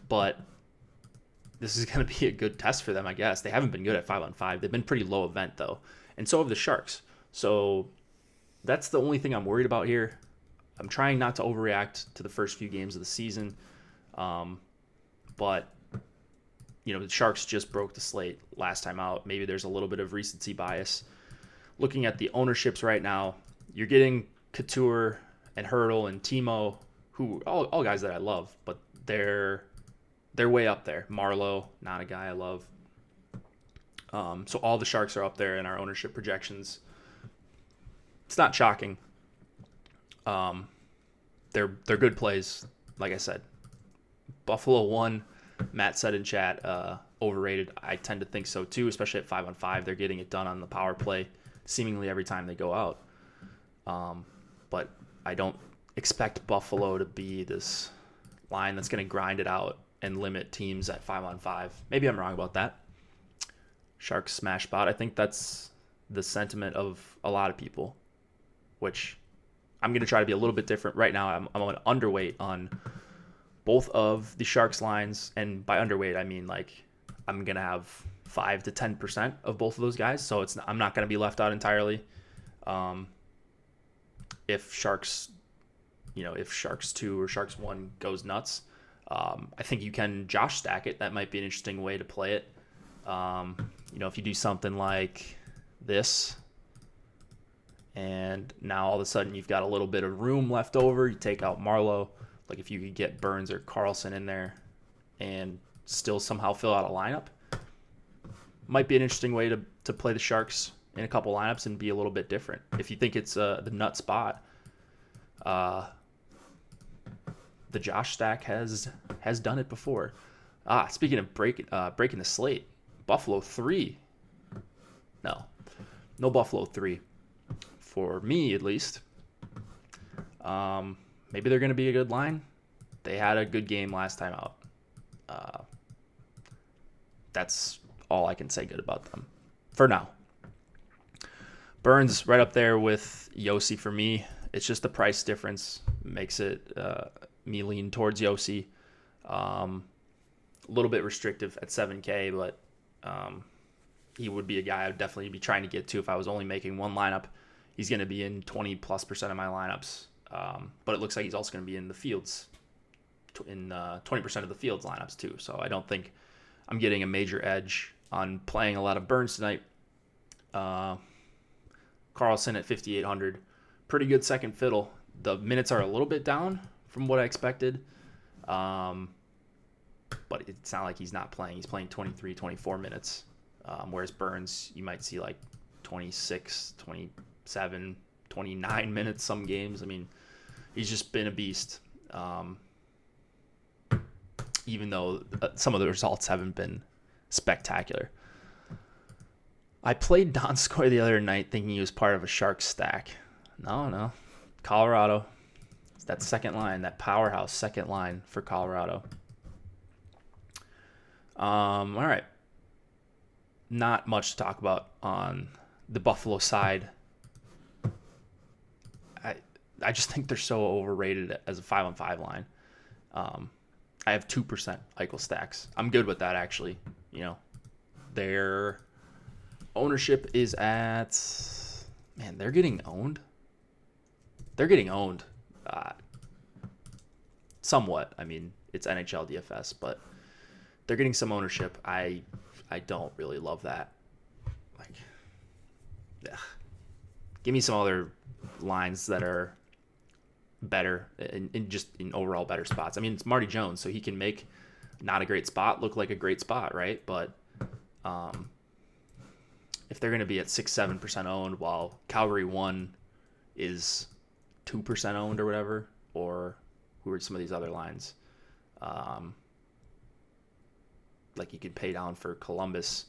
But this is going to be a good test for them, I guess. They haven't been good at 5-on-5. They've been pretty low event, though. And so have the Sharks. So that's the only thing I'm worried about here. I'm trying not to overreact to the first few games of the season. But, the Sharks just broke the slate last time out. Maybe there's a little bit of recency bias. Looking at the ownerships right now, you're getting Couture and Hurdle and Timo, who all guys that I love, but they're way up there. Marlowe, not a guy I love. So all the Sharks are up there in our ownership projections. It's not shocking. They're good plays, like I said. Buffalo won. Matt said in chat, overrated. I tend to think so too, especially at 5-on-5. They're getting it done on the power play seemingly every time they go out. But I don't expect Buffalo to be this line that's going to grind it out and limit teams at 5-on-5. Maybe I'm wrong about that. Sharks smash bot. I think that's the sentiment of a lot of people, which I'm going to try to be a little bit different. Right now, I'm an underweight on both of the Sharks lines, and by underweight, I mean I'm going to have 5 to 10% of both of those guys, so I'm not going to be left out entirely. If Sharks 2 or Sharks 1 goes nuts, I think you can Josh stack it. That might be an interesting way to play it. If you do something like this, and now all of a sudden you've got a little bit of room left over, you take out Marlowe. Like if you could get Burns or Carlson in there and still somehow fill out a lineup, might be an interesting way to play the Sharks in a couple lineups and be a little bit different. If you think it's the nut spot, the Josh stack has done it before. Speaking of breaking the slate, Buffalo 3. No Buffalo 3 for me at least. Maybe they're going to be a good line. They had a good game last time out. That's all I can say good about them for now. Burns right up there with Yossi for me. It's just the price difference makes it me lean towards Yossi. A little bit restrictive at 7K, but he would be a guy I would definitely be trying to get to if I was only making one lineup. He's going to be in 20+% of my lineups. But it looks like he's also going to be in the fields, in 20% of the fields lineups too. So I don't think I'm getting a major edge on playing a lot of Burns tonight. Carlson at 5,800, pretty good second fiddle. The minutes are a little bit down from what I expected, but it's not like he's not playing. He's playing 23, 24 minutes, whereas Burns, you might see like 26, 27, 29 minutes some games. I mean, he's just been a beast, even though some of the results haven't been spectacular. I played Donskoy the other night thinking he was part of a Sharks stack. No. Colorado. It's that second line, that powerhouse second line for Colorado. All right. Not much to talk about on the Buffalo side. I just think they're so overrated as a 5-on-5 line. I have 2% Eichel stacks. I'm good with that, actually. Their ownership is at... Man, they're getting owned. They're getting owned. Somewhat. I mean, it's Nhl Dfs, but they're getting some ownership. I don't really love that. Give me some other lines that are better in overall better spots. I mean, it's Marty Jones, so he can make not a great spot look like a great spot, right? But if they're going to be at 6-7% owned while Calgary 1 is 2% owned or whatever, or who are some of these other lines, like you could pay down for Columbus,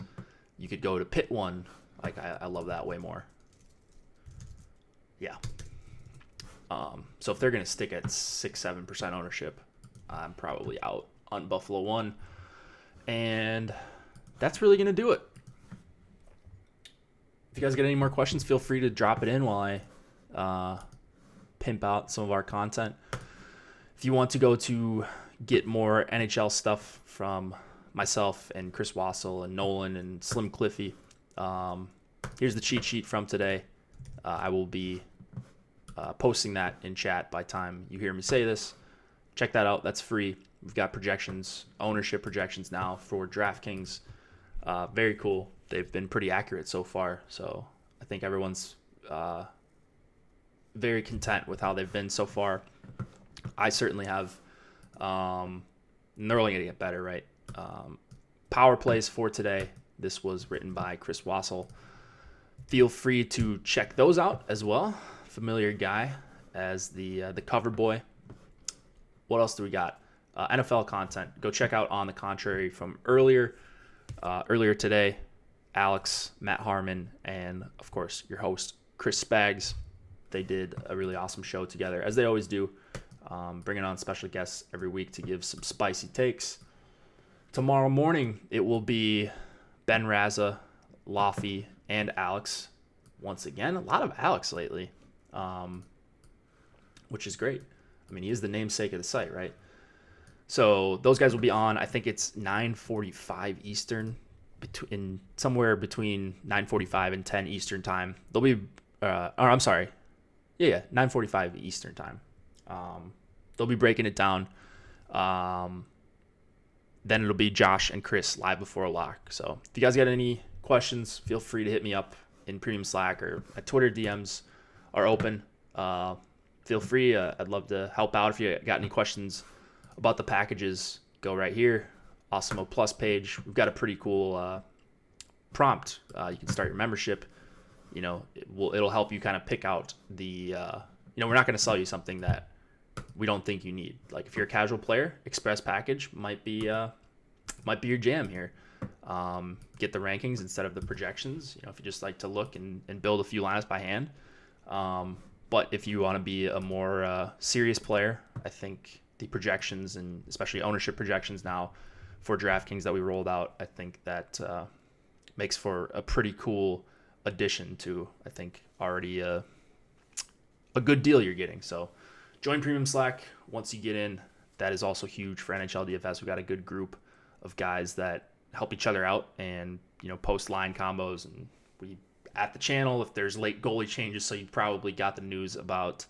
you could go to Pitt 1. I love that way more. Yeah. So if they're going to stick at 6-7% ownership, I'm probably out on Buffalo 1. And that's really going to do it. If you guys get any more questions, feel free to drop it in while I pimp out some of our content. If you want to go to get more NHL stuff from myself and Chris Wassel and Nolan and Slim Cliffy, here's the cheat sheet from today. I will be posting that in chat by time you hear me say this. Check that out. That's free. We've got projections, ownership projections now for DraftKings. Very cool. They've been pretty accurate so far. So I think everyone's very content with how they've been so far. I certainly have. And they're only going to get better, right? Power plays for today. This was written by Chris Wassel. Feel free to check those out as well. Familiar guy as the cover boy. What else do we got? NFL content. Go check out On the Contrary from earlier today. Alex, Matt Harmon, and of course your host Chris Spags. They did a really awesome show together, as they always do, bringing on special guests every week to give some spicy takes. Tomorrow morning it will be Ben Raza, Laffy, and Alex. Once again, a lot of Alex lately, which is great. I mean, he is the namesake of the site, right? So those guys will be on. I think it's 9:45 Eastern, somewhere between 9:45 and 10 Eastern time. They'll be, 9:45 Eastern time. They'll be breaking it down. Then it'll be Josh and Chris live before lock. So if you guys got any questions, feel free to hit me up in Premium Slack, or my Twitter DMs are open. Feel free. I'd love to help out. If you got any questions about the packages, go right here. Awesemo Plus page. We've got a pretty cool prompt. You can start your membership. You know, it'll help you kind of pick out the. We're not going to sell you something that we don't think you need. Like if you're a casual player, Express package might be your jam here. Get the rankings instead of the projections. You know, if you just like to look and build a few lineups by hand. But if you want to be a more serious player, I think the projections, and especially ownership projections now for DraftKings that we rolled out, I think that makes for a pretty cool addition to, I think, already a good deal you're getting. So join Premium Slack once you get in. That is also huge for Nhl Dfs. We've got a good group of guys that help each other out and, post line combos. And we at the channel, if there's late goalie changes, so you probably got the news about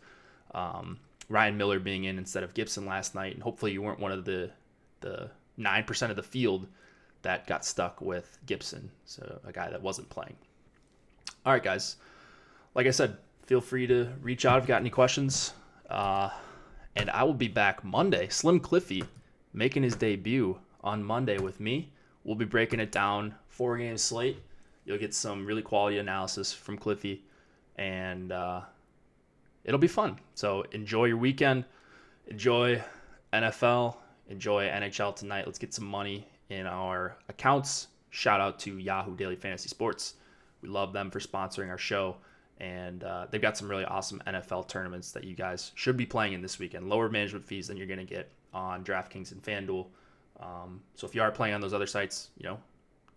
Ryan Miller being in instead of Gibson last night, and hopefully you weren't one of the 9% of the field that got stuck with Gibson, so a guy that wasn't playing. All right, guys. Like I said, feel free to reach out if you got any questions. And I will be back Monday. Slim Cliffy making his debut on Monday with me. We'll be breaking it down, 4-game slate. You'll get some really quality analysis from Cliffy, and it'll be fun. So enjoy your weekend. Enjoy NFL. Enjoy NHL tonight. Let's get some money in our accounts. Shout out to Yahoo Daily Fantasy Sports. We love them for sponsoring our show. And they've got some really awesome NFL tournaments that you guys should be playing in this weekend. Lower management fees than you're going to get on Draftkings and Fanduel. So if you are playing on those other sites,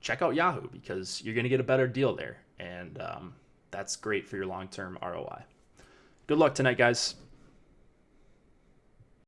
check out Yahoo, because you're going to get a better deal there. And that's great for your long-term ROI. Good luck tonight, guys.